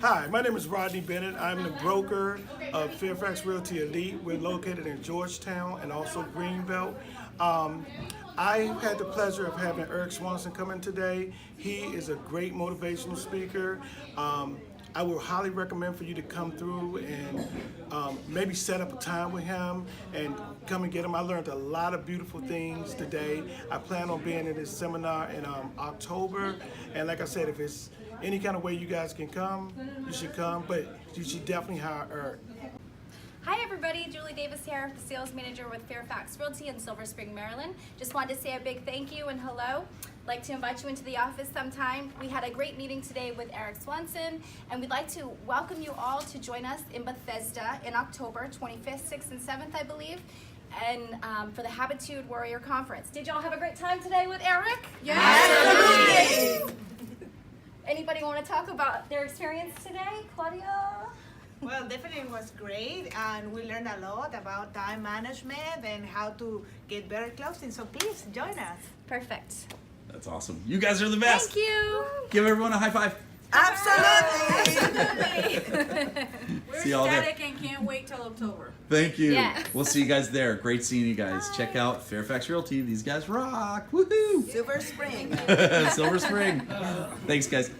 Hi, my name is Rodney Bennett. I'm the broker of Fairfax Realty Elite. We're located in Georgetown and also Greenbelt. I had the pleasure of having Erik Swanson come in today. He is a great motivational speaker. I would highly recommend for you to come through and maybe set up a time with him and come and get him. I learned a lot of beautiful things today. I plan on being in this seminar in October. And like I said, if it's any kind of way you guys can come, you should come, but you should definitely hire Erik. Hi everybody, Julie Davis here, the sales manager with Fairfax Realty in Silver Spring, Maryland. Just wanted to say a big thank you and hello. I'd like to invite you into the office sometime. We had a great meeting today with Erik Swanson, and we'd like to welcome you all to join us in Bethesda in October 25th, 6th, and 7th, I believe, and for the Habitude Warrior Conference. Did y'all have a great time today with Erik? Yes! Anybody want to talk about their experience today? Claudia? Well, definitely was great, and we learned a lot about time management and how to get better closing. So please join us. Perfect. That's awesome. You guys are the best. Thank you. Give everyone a high five. Absolutely. We're See y'all there. ecstatic and can't wait till October. Thank you. Yes. We'll see you guys there. Great seeing you guys. Check out Fairfax Realty. These guys rock. Woohoo! Silver Spring. Silver Spring. Thanks, guys.